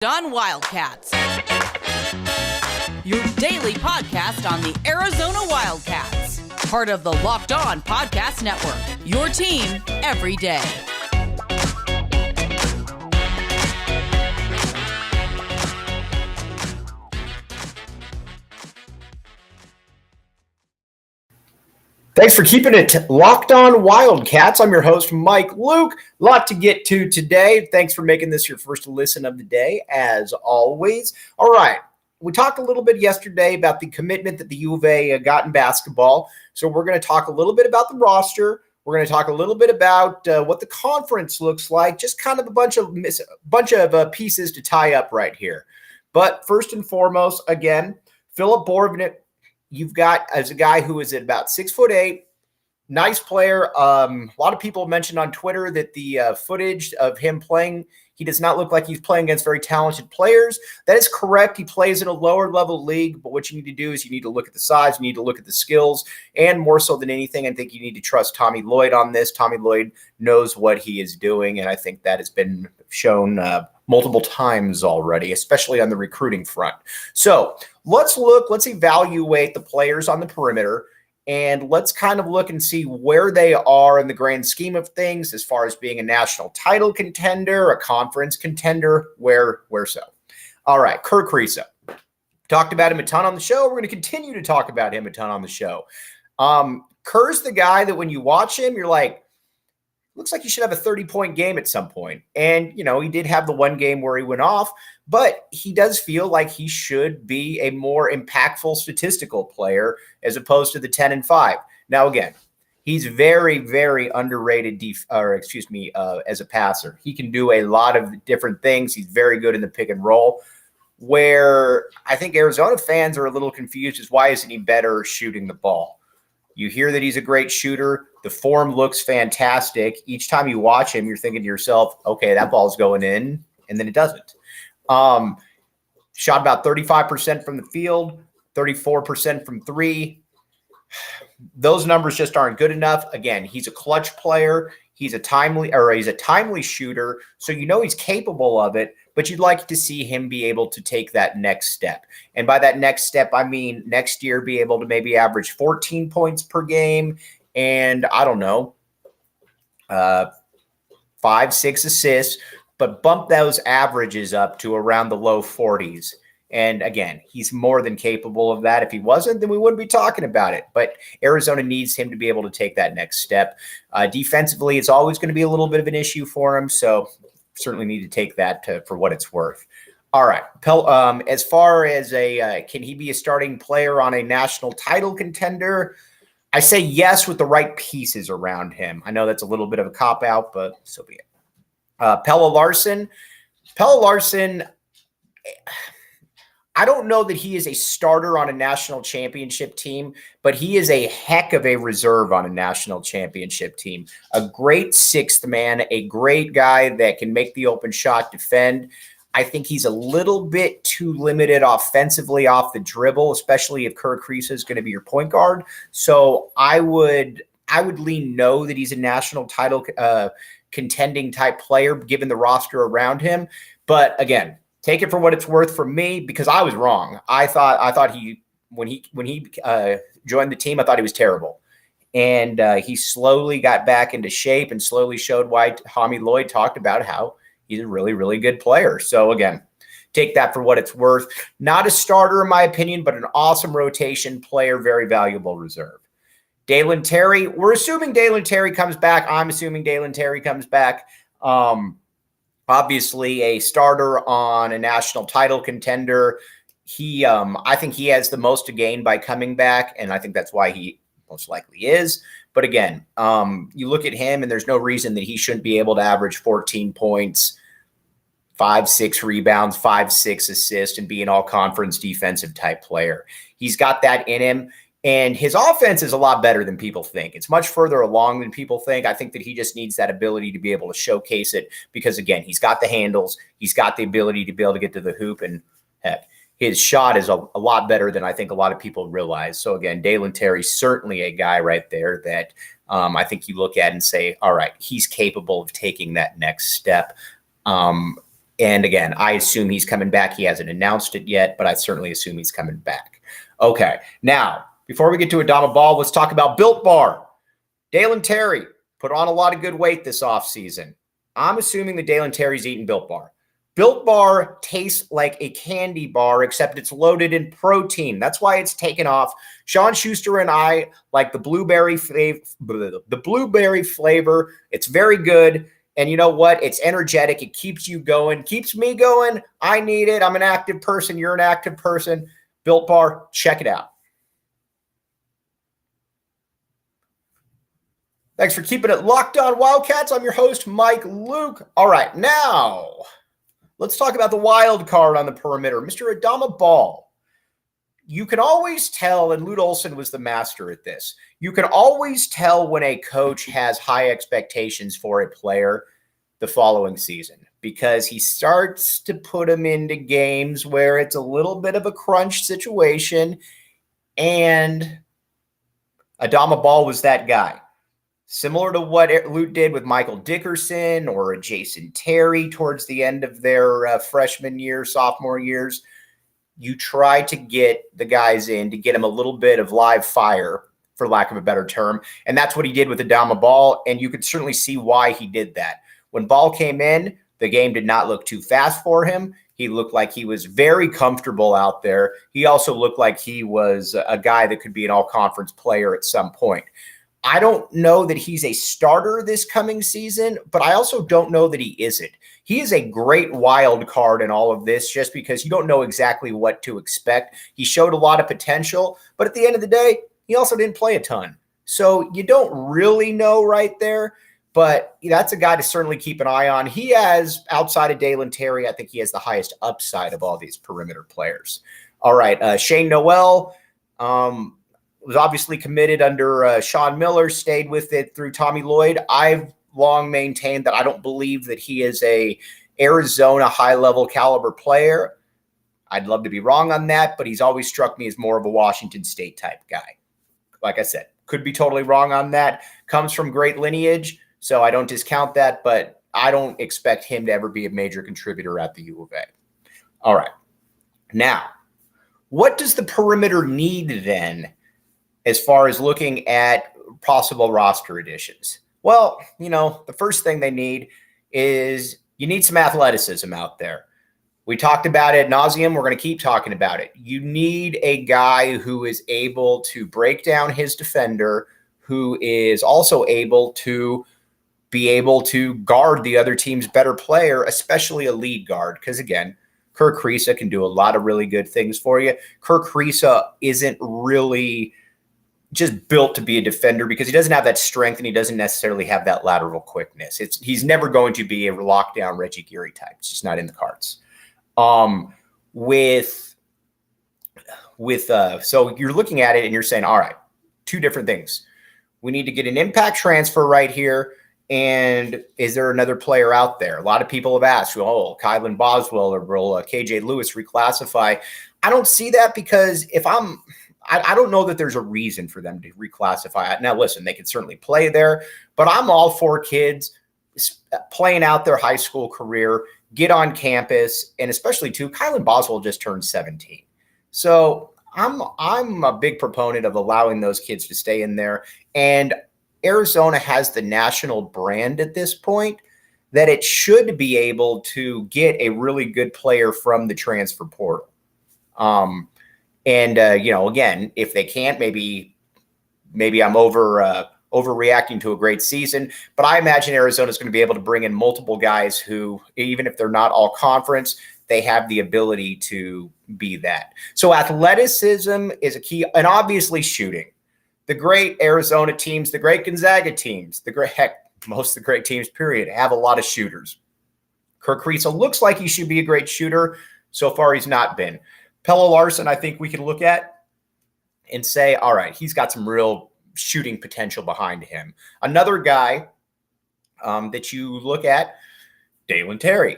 On Wildcats, your daily podcast on the Arizona Wildcats, part of the Locked On Podcast Network, your team every day. Thanks for keeping it Locked On Wildcats. I'm your host, Mike Luke. A lot to get to today. Thanks for making this your first listen of the day, as always. All right. We talked a little bit yesterday about the commitment that the U of A got in basketball. So we're going to talk a little bit about the roster. We're going to talk a little bit about what the conference looks like. Just kind of a bunch of pieces to tie up right here. But first and foremost, again, Filip Borovic. You've got as a guy who is at about 6'8", nice player. A lot of people mentioned on Twitter that the footage of him playing, he does not look like he's playing against very talented players. That is correct. He plays in a lower level league, but what you need to do is you need to look at the size, you need to look at the skills, and more so than anything, I think you need to trust Tommy Lloyd on this. Tommy Lloyd knows what he is doing, and I think that has been shown multiple times already, especially on the recruiting front. So let's evaluate the players on the perimeter, and let's kind of look and see where they are in the grand scheme of things as far as being a national title contender, a conference contender, where so. All right, Kerr Kriisa. Talked about him a ton on the show. We're going to continue to talk about him a ton on the show. Kerr's the guy that when you watch him, you're like, looks like he should have a 30-point game at some point. And, you know, he did have the one game where he went off, but he does feel like he should be a more impactful statistical player as opposed to the 10-5. Now, again, he's very, very underrated as a passer. He can do a lot of different things. He's very good in the pick and roll. Where I think Arizona fans are a little confused is why isn't he better shooting the ball? You hear that he's a great shooter. The form looks fantastic. Each time you watch him, you're thinking to yourself, okay, that ball's going in, and then it doesn't. Shot about 35% from the field, 34% from three. Those numbers just aren't good enough. Again, he's a clutch player. He's a timely shooter. So you know he's capable of it, but you'd like to see him be able to take that next step. And by that next step, I mean next year be able to maybe average 14 points per game and, I don't know, 5-6 assists, but bump those averages up to around the low 40s. And again, he's more than capable of that. If he wasn't, then we wouldn't be talking about it. But Arizona needs him to be able to take that next step. Defensively, it's always going to be a little bit of an issue for him. So certainly need to take that for what it's worth. All right. As far as can he be a starting player on a national title contender? I say yes with the right pieces around him. I know that's a little bit of a cop-out, but so be it. Pelle Larsson, I don't know that he is a starter on a national championship team, but he is a heck of a reserve on a national championship team. A great sixth man, a great guy that can make the open shot, defend. I think he's a little bit too limited offensively off the dribble, especially if Kerr Kriisa is going to be your point guard. So I would lean no that he's a national title contending type player given the roster around him. But again, take it for what it's worth from me because I was wrong. I thought when he joined the team, I thought he was terrible. And he slowly got back into shape and slowly showed why Tommy Lloyd talked about how he's a really, really good player. So again, take that for what it's worth. Not a starter in my opinion, but an awesome rotation player, very valuable reserve. Dalen Terry, we're assuming Dalen Terry comes back. I'm assuming Dalen Terry comes back. Obviously a starter on a national title contender. I think he has the most to gain by coming back, and I think that's why he most likely is. But again, you look at him, and there's no reason that he shouldn't be able to average 14 points, 5-6 rebounds, 5-6 assists, and be an all-conference defensive type player. He's got that in him. And his offense is a lot better than people think. It's much further along than people think. I think that he just needs that ability to be able to showcase it because, again, he's got the handles. He's got the ability to be able to get to the hoop. And, heck, his shot is a lot better than I think a lot of people realize. So, again, Dalen Terry's certainly a guy right there that I think you look at and say, all right, he's capable of taking that next step. And again, I assume he's coming back. He hasn't announced it yet, but I certainly assume he's coming back. Okay, now, before we get to Adama Ball, let's talk about Built Bar. Dalen Terry put on a lot of good weight this offseason. I'm assuming that Dalen Terry's eating Built Bar. Built Bar tastes like a candy bar, except it's loaded in protein. That's why it's taken off. Sean Schuster and I like the blueberry flavor. It's very good. And you know what? It's energetic. It keeps you going, keeps me going. I need it. I'm an active person. You're an active person. Built Bar, check it out. Thanks for keeping it locked on Wildcats. I'm your host, Mike Luke. All right, now let's talk about the wild card on the perimeter, Mr. Adama Ball. You can always tell, and Lute Olson was the master at this, you can always tell when a coach has high expectations for a player the following season because he starts to put him into games where it's a little bit of a crunch situation, and Adama Ball was that guy. Similar to what Lute did with Michael Dickerson or Jason Terry towards the end of their freshman year, sophomore years, you try to get the guys in to get them a little bit of live fire, for lack of a better term. And that's what he did with Adama Ball, and you could certainly see why he did that. When Ball came in, the game did not look too fast for him. He looked like he was very comfortable out there. He also looked like he was a guy that could be an all-conference player at some point. I don't know that he's a starter this coming season, but I also don't know that he isn't. He is a great wild card in all of this just because you don't know exactly what to expect. He showed a lot of potential, but at the end of the day, he also didn't play a ton. So you don't really know right there, but that's a guy to certainly keep an eye on. He has, outside of Dalen Terry, I think he has the highest upside of all these perimeter players. All right, Shane Noel, was obviously committed under Sean Miller, stayed with it through Tommy Lloyd. I've long maintained that I don't believe that he is a Arizona high-level caliber player. I'd love to be wrong on that, but he's always struck me as more of a Washington State type guy. Like I said, could be totally wrong on that. Comes from great lineage, so I don't discount that, but I don't expect him to ever be a major contributor at the U of A. All right. Now, what does the perimeter need then as far as looking at possible roster additions? Well, the first thing they need is you need some athleticism out there. We talked about it ad nauseum. We're going to keep talking about it. You need a guy who is able to break down his defender, who is also able to guard the other team's better player, especially a lead guard. Because again, Kirk Kriisa can do a lot of really good things for you. Kirk Kriisa isn't really just built to be a defender because he doesn't have that strength and he doesn't necessarily have that lateral quickness. He's never going to be a lockdown Reggie Geary type. It's just not in the cards. So you're looking at it and you're saying, all right, two different things. We need to get an impact transfer right here. And is there another player out there? A lot of people have asked, Kylan Boswell or will KJ Lewis reclassify? I don't see that because I don't know that there's a reason for them to reclassify it. Now, listen, they can certainly play there, but I'm all for kids playing out their high school career, get on campus, and especially too, Kylan Boswell just turned 17. So I'm a big proponent of allowing those kids to stay in there. And Arizona has the national brand at this point that it should be able to get a really good player from the transfer portal. Again, if they can't, maybe I'm overreacting to a great season, but I imagine Arizona is going to be able to bring in multiple guys who, even if they're not all conference, they have the of to be that. So athleticism is a key, and obviously shooting. The great Arizona teams, the great Gonzaga teams, most of the great teams, period, have a lot of shooters. Kirk Kriisa looks like he should be a great shooter. So far, he's not been. Pelle Larsson, I think we can look at and say, all right, he's got some real shooting potential behind him. Another guy that you look at, Dalen Terry.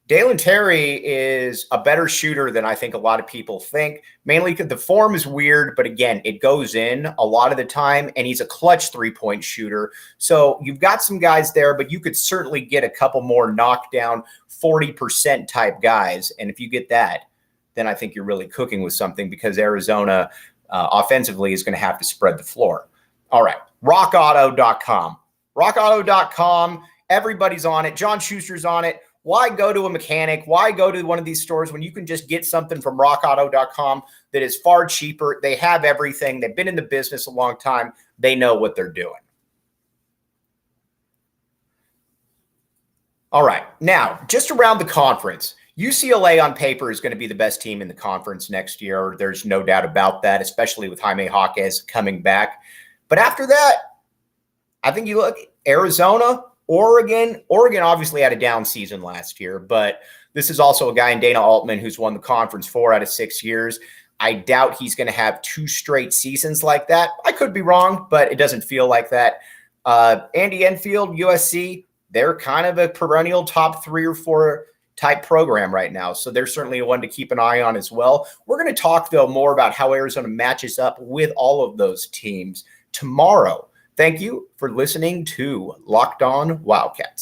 Dalen Terry is a better shooter than I think a lot of people think, mainly because the form is weird, but again, it goes in a lot of the time, and he's a clutch three-point shooter. So you've got some guys there, but you could certainly get a couple more knockdown 40% type guys. And if you get that, then I think you're really cooking with something, because Arizona offensively is going to have to spread the floor. All right, rockauto.com. Rockauto.com, everybody's on it. John Schuster's on it. Why go to a mechanic? Why go to one of these stores when you can just get something from rockauto.com that is far cheaper? They have everything. They've been in the business a long time. They know what they're doing. All right. Now, just around the conference, UCLA on paper is going to be the best team in the conference next year. There's no doubt about that, especially with Jaime Jaquez coming back. But after that, I think you look Arizona, Oregon obviously had a down season last year, but this is also a guy in Dana Altman who's won the conference 4 out of 6 years. I doubt he's going to have 2 straight seasons like that. I could be wrong, but it doesn't feel like that. Andy Enfield, USC, they're kind of a perennial top 3 or 4 type program right now. So they're certainly one to keep an eye on as well. We're going to talk, though, more about how Arizona matches up with all of those teams tomorrow. Thank you for listening to Locked On Wildcats.